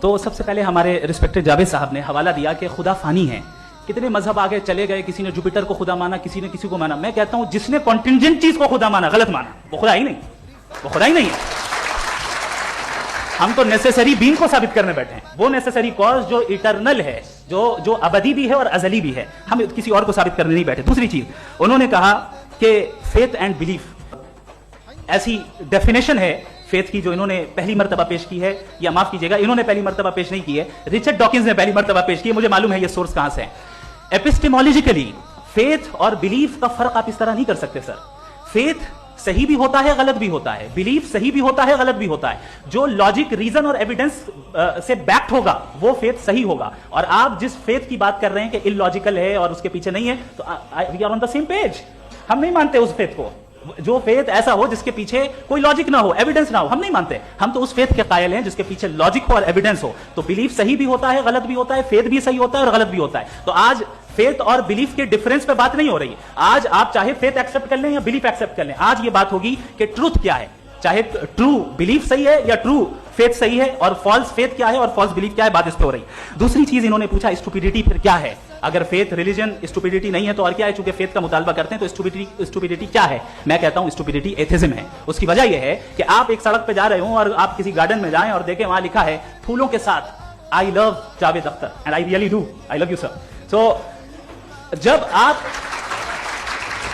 تو سب سے پہلے ہمارے ریسپیکٹڈ جاوید صاحب نے حوالہ دیا کہ خدا فانی ہے. کتنے مذہب آگے چلے گئے, کسی نے جوپیٹر کو خدا مانا, کسی نے کسی کو مانا. میں کہتا ہوں جس نے کانٹینجنٹ چیز کو خدا مانا غلط مانا, وہ خدا ہی نہیں, وہ خدا ہی نہیں ہے. ہم تو نیسیسری بینگ کو ثابت کرنے بیٹھے ہیں, وہ نیسیسری کاز جو ایٹرنل ہے, جو ابدی بھی ہے اور ازلی بھی ہے. ہم کسی اور کو ثابت کرنے نہیں بیٹھے. دوسری چیز انہوں نے کہا کہ فیتھ اینڈ بلیف ایسی ڈیفینیشن ہے فیتھ کی جو انہوں نے پہلی مرتبہ پیش کی ہے, یا معاف کیجیے گا انہوں نے پہلی مرتبہ پیش نہیں کی ہے, رچرڈ ڈاکنز نے پہلی مرتبہ پیش کی ہے. مجھے معلوم ہے یہ سورس کہاں سے ہے. ایپسٹیمولوجیکلی فیتھ اور بلیف کا فرق آپ اس طرح نہیں کر سکتے سر. فیتھ صحیح بھی ہوتا ہے, غلط بھی ہوتا ہے. بلیف صحیح بھی ہوتا ہے, غلط بھی ہوتا ہے. جو لاجک, ریزن اور ایویڈنس سے بیکڈ ہوگا وہ فیتھ صحیح ہوگا. اور آپ جس فیتھ کی بات کر رہے ہیں کہ ان لاجیکل ہے اور اس کے پیچھے نہیں ہے, تو we are on the same page. ہم نہیں مانتے اس فیتھ کو. جو فیتھ ایسا ہو جس کے پیچھے کوئی لاجک نہ ہو, ایویڈنس نہ ہو, ہم نہیں مانتے. ہم تو اس فیتھ کے قائل ہیں جس کے پیچھے لاجک ہو اور ایویڈنس ہو. تو بلیف صحیح بھی ہوتا ہے, غلط بھی ہوتا ہے. فیتھ بھی صحیح ہوتا ہے اور غلط بھی ہوتا ہے. تو آج فیتھ اور بلیف کے ڈفرنس پہ بات نہیں ہو رہی ہے. آج آپ چاہے فیتھ ایکسپٹ کر لیں یا بلیف ایکسپٹ کر لیں, آج یہ بات ہوگی کہ ٹروتھ کیا ہے. چاہے ٹرو بلیف صحیح ہے یا ٹرو فیتھ صحیح ہے, اور فالس فیتھ کیا ہے اور فالس بلیف کیا ہے, بات اس پہ ہو رہی. دوسری چیز انہوں نے پوچھا اسٹوپیڈیٹی پھر کیا ہے. اگر فیتھ ریلیجن اسٹوپیڈیٹی نہیں ہے تو اور کیا ہے, چونکہ فیتھ کا مطالبہ کرتے ہیں تو اسٹوپیڈیٹی کیا ہے. میں کہتا ہوں اسٹوپیڈیٹی ایتھزم ہے. اس کی وجہ یہ ہے کہ آپ ایک سڑک پہ جا رہے ہوں اور آپ کسی گارڈن میں جائیں اور دیکھیں وہاں لکھا ہے پھولوں کے ساتھ I love Javed Akhtar, and I really do, I love you sir. So جب آپ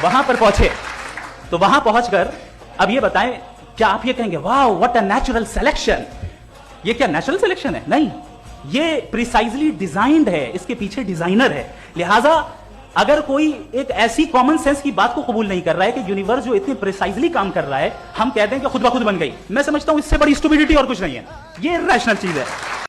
وہاں پر پہنچے تو وہاں پہنچ کر اب یہ بتائیں, کیا آپ یہ کہیں گے واو واٹ اے نیچرل سلیکشن. یہ کیا نیچرل سلیکشن ہے؟ نہیں, یہ پریسائزلی ڈیزائنڈ ہے, اس کے پیچھے ڈیزائنر ہے. لہذا اگر کوئی ایک ایسی کامن سینس کی بات کو قبول نہیں کر رہا ہے کہ یونیورس جو اتنی پریسائزلی کام کر رہا ہے, ہم کہتے ہیں کہ خود بخود بن گئی, میں سمجھتا ہوں اس سے بڑی اسٹوپیڈیٹی اور کچھ نہیں ہے. یہ ریشنل چیز ہے.